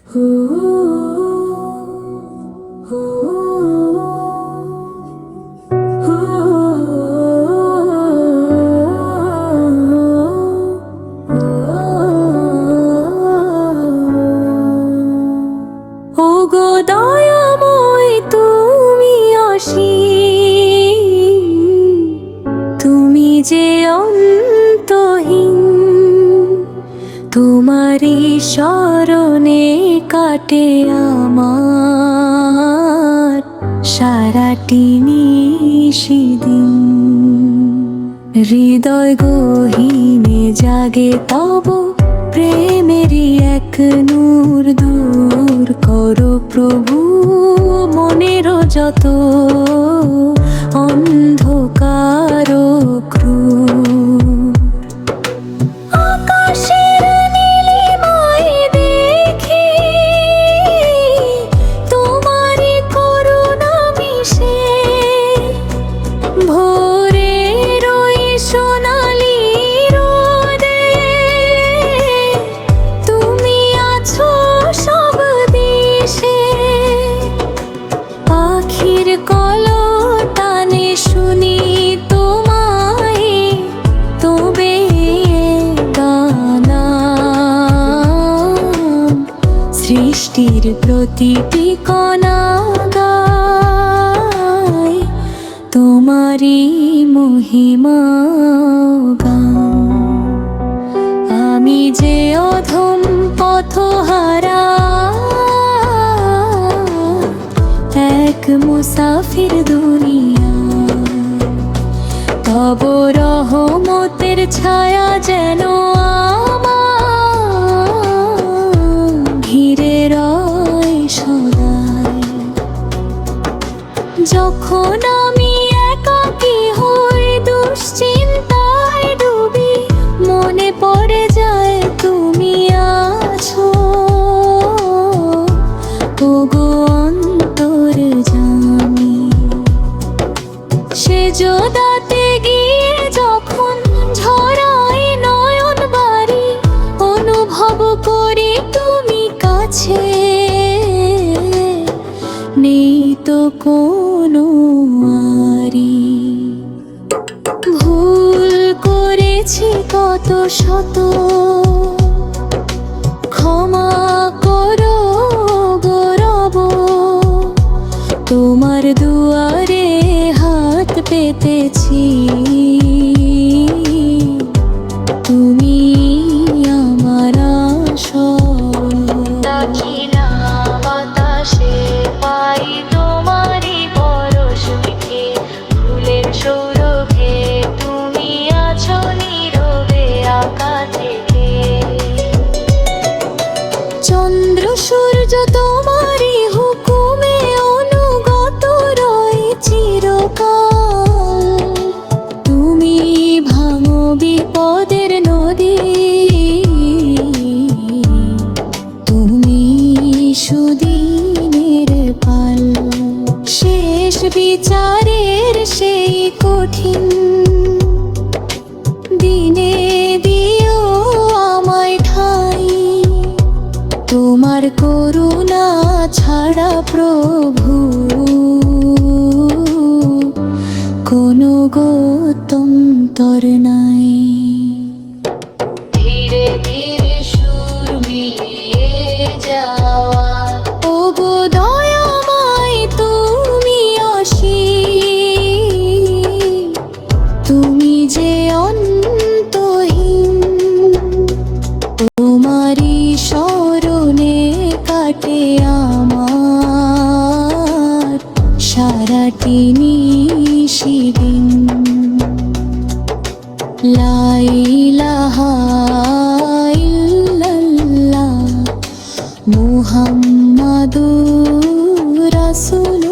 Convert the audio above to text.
ওগো দয়াময় তুমি অসীম, তুমি যে অন্তহীন, তোমারই শরণে কাটে আমার সারাটি নিশিদিন। হৃদয় গহীনে জাগে তব প্রেমেরই এক নূর, দূর করো প্রভু মনের যত অন্ধকার ক্রূর। আকাশের নীলিমায় দেখি তোমারই করুণা মিশে, ভোরের ওই সোনালি রোদে তুমি আছো সব দিশে। পাখির কলতানে শুনি তোমায়, তবে গান সৃষ্টির প্রতিটি কণা গায় তোমারই মহিমা গান। আমি যে অধম পথহারা, এক মুসাফির দুনিয়া, তব রহমতের ছায়া যেন আমার ঘিরে রয় সদাই। যখন আমি একাকী হই দুশ্চিন্তায় ডুবি, মনে পড়ে যায় তুমি আছো, ওগো অন্তর্যামী। সেজদাতে গিয়ে যখন ঝরাই নয়ন বাড়ি, অনুভব করি তুমি কাছে, নেই তো কোনো আরি। ভুল করেছি কত শত, ক্ষমা করো গো রব, তোমার দুয়ারে হাত পেতেছি, তুমি আমার আশা। বাতাসে পাই তোমারই পরশ মিঠে, ফুলের সৌরভে তুমি আছো নীরবে আঁকা থেকে। চন্দ্র সূর্য তোমারই হুকুমে অনুগত রয় চিরকাল, তুমি ভাঙো বিপদের নদী, তুমি সুদিনের পাল। শেষ বিচারের সেই কঠিন দিনে দিও আমায় ঠাই, তোমার করুণা ছাড়া প্রভু কোনো গত্যন্তর নাই। ধীরে ধীরে সুর মিলিয়ে যাওয়া, ওগো দয়াময় তুমি অসীম, তুমি যে অন্তহীন, তোমারই শরণে কাটে আমার সারাটি নিশিদিন। লা ইলাহা ইল্লাল্লাহ মুহাম্মাদুর রাসূল।